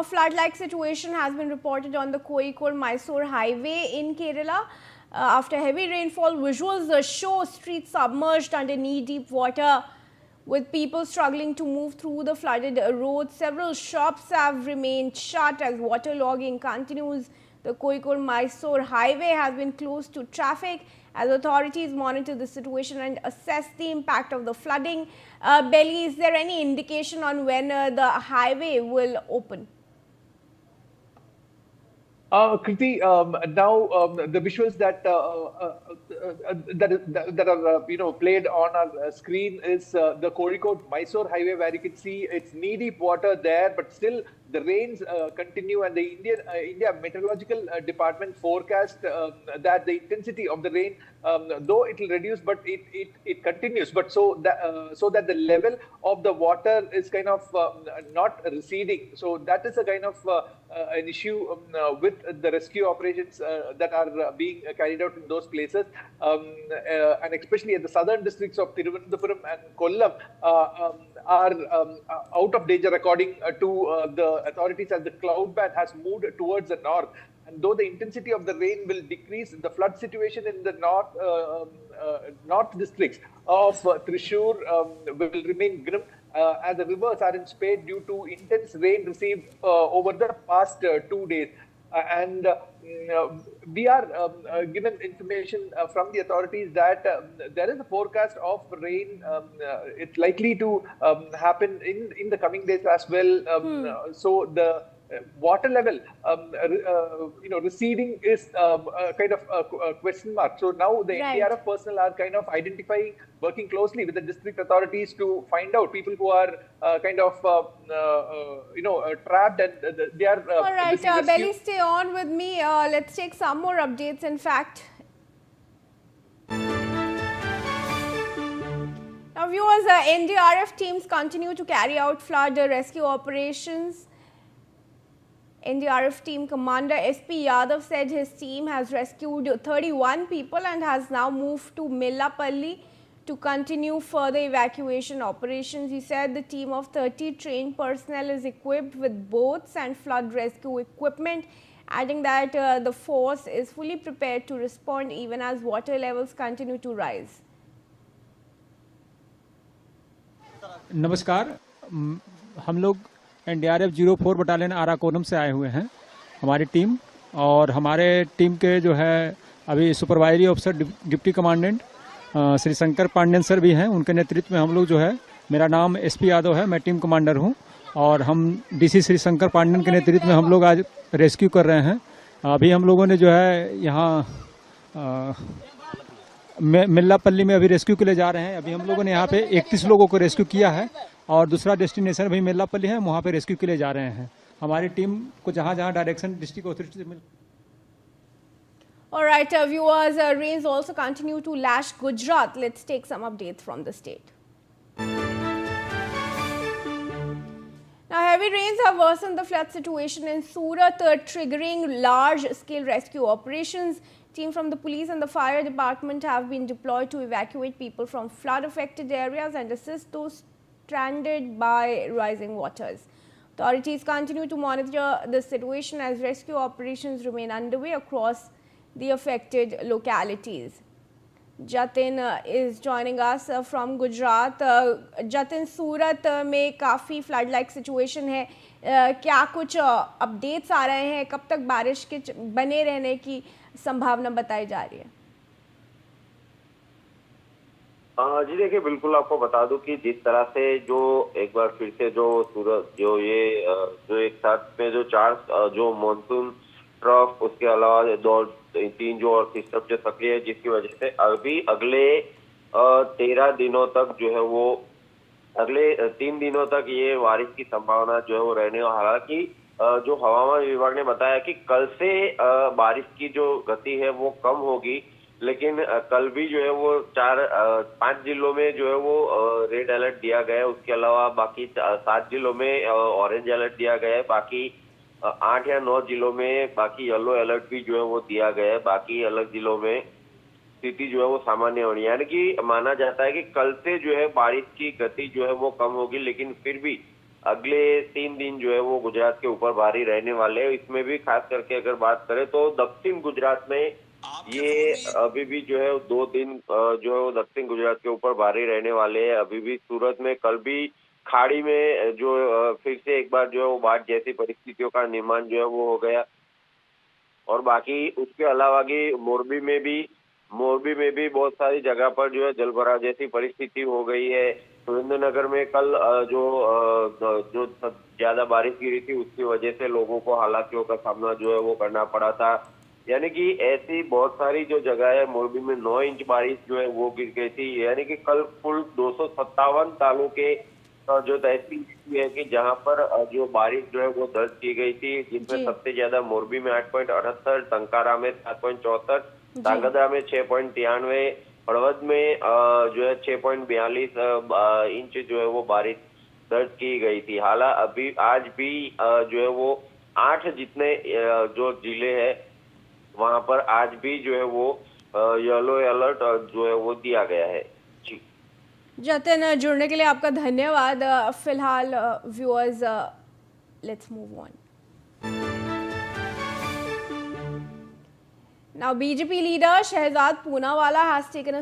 A flood-like situation has been reported on the Kozhikode-Mysore highway in Kerala. After heavy rainfall, visuals show streets submerged under knee-deep water, with people struggling to move through the flooded roads. Several shops have remained shut as waterlogging continues. The Kozhikode-Mysore highway has been closed to traffic as authorities monitor the situation and assess the impact of the flooding. Belly, is there any indication on when the highway will open? Kriti, now the visuals that that are played on our screen is the Kozhikode-Mysore highway, where you can see it's knee-deep water there, but still the rains continue, and the India Meteorological Department forecast that the intensity of the rain, though it will reduce, but it continues. But so that the level of the water is kind of not receding. So that is a kind of an issue with the rescue operations that are being carried out in those places, and especially at the southern districts of Thiruvananthapuram and Kollam are out of danger according to the authorities, as the cloud band has moved towards the north. And though the intensity of the rain will decrease, the flood situation in the north districts of Thrissur will remain grim, as the rivers are in spate due to intense rain received over the past 2 days. And we are given information from the authorities that there is a forecast of rain. It's likely to happen in the coming days as well. So the water level, receding is kind of a question mark. So now the NDRF personnel are kind of identifying, working closely with the district authorities to find out people who are kind of, trapped, and they are. All right, Belly, stay on with me. Let's take some more updates. In fact, now viewers, NDRF teams continue to carry out flood rescue operations. NDRF team commander SP Yadav said his team has rescued 31 people and has now moved to Millapalli to continue further evacuation operations. He said the team of 30 trained personnel is equipped with boats and flood rescue equipment, adding that the force is fully prepared to respond even as water levels continue to rise. नमस्कार, हम लोग NDRF 04 battalion आराकोनम से आए हुए हैं, हमारी team. और हमारे टीम के जो है अभी supervisory officer deputy commandant Shri Shankar Pandian sir भी हैं, उनके नेतृत्व में हम लोग जो है, मेरा नाम SP यादव है, मैं टीम कमांडर हूं, और हम DC श्री शंकर पांडेन के नेतृत्व में हम लोग आज रेस्क्यू कर रहे हैं। अभी हम लोगों ने जो है यहाँ मिल्लापल्ली में अभी रेस्क्यू के लिए जा रहे हैं। अभी हम लोगों ने यहाँ पे 31 लोगों को रेस्क्यू किया है और दूसरा डेस्टिनेशन भी मिल्लापल्ली है, वहाँ पे रेस्क्यू के लिए जा रहे हैं। हमारी टीम को जहाँ डायरेक्शन डिस्ट्रिक्ट अथॉरिटी से मिल। All right, viewers, rains also continue to lash Gujarat. Let's take some updates from the state. Now, heavy rains have worsened the flood situation in Surat, triggering large-scale rescue operations. Teams from the police and the fire department have been deployed to evacuate people from flood-affected areas and assist those stranded by rising waters. Authorities continue to monitor the situation as rescue operations remain underway across the affected localities. Jatin is joining us from Gujarat. Jatin, सूरत में काफ़ी flood like situation है, क्या कुछ updates आ रहे हैं? कब तक बारिश के बने रहने की संभावना बताई जा रही है? जी देखिए, बिल्कुल आपको बता दूं कि जिस तरह से जो एक बार फिर से जो सूरत जो एक साथ में जो 4 जो मानसून ट्रफ, उसके अलावा 2-3 जो और सिस्टम जो सक्रिय है, जिसकी वजह से अभी अगले 13 दिनों तक जो है वो अगले 3 दिनों तक ये बारिश की संभावना जो है वो रहने। हालांकि जो हवामान विभाग ने बताया कि कल से बारिश की जो गति है वो कम होगी, लेकिन कल भी जो है वो 5 जिलों में जो है वो रेड अलर्ट दिया गया है। उसके अलावा बाकी 7 जिलों में ऑरेंज अलर्ट दिया गया है। बाकी 8 या 9 जिलों में बाकी येलो अलर्ट भी जो है वो दिया गया है। बाकी अलग जिलों में स्थिति जो है वो सामान्य होनी, यानी कि माना जाता है कि कल से जो है बारिश की गति जो है वो कम होगी, लेकिन फिर भी अगले 3 दिन जो है वो गुजरात के ऊपर भारी रहने वाले हैं। इसमें भी खास करके अगर बात करें तो दक्षिण गुजरात में ये अभी भी जो है 2 दिन जो है वो दक्षिण गुजरात के ऊपर भारी रहने वाले हैं। अभी भी सूरत में कल भी खाड़ी में जो फिर से एक बार जो है वो बाढ़ जैसी परिस्थितियों का निर्माण जो है वो हो गया। और बाकी उसके अलावा की मोरबी में भी बहुत सारी जगह पर जो है जलभराव जैसी परिस्थिति हो गई है। सुरेंद्रनगर में कल जो ज्यादा बारिश गिरी थी उसकी वजह से लोगों को हालाकियों का सामना जो है वो करना पड़ा था। यानी कि ऐसी बहुत सारी जो जगह है, मोरबी में 9 इंच बारिश जो है वो गिर गई थी। यानी कि कल कुल 257 तालुके जो तहसील है कि जहां पर जो बारिश जो है वो दर्ज की गई थी, जिसमें जी। सबसे ज्यादा मोरबी में 8.78, टंकारा में 7.64, ध्रांगध्रा में 6.93, हड़वद में जो है 6.42 इंच जो है वो बारिश दर्ज की गई थी। हालांकि अभी आज भी जो है वो 8 जितने जो जिले हैं वहां पर आज भी जो है वो येलो अलर्ट जो है वो दिया गया है। जी जतिन, जुड़ने के लिए आपका धन्यवाद। फिलहाल viewers, let's move on. Now, BJP leader Shehzad Poonawalla has taken a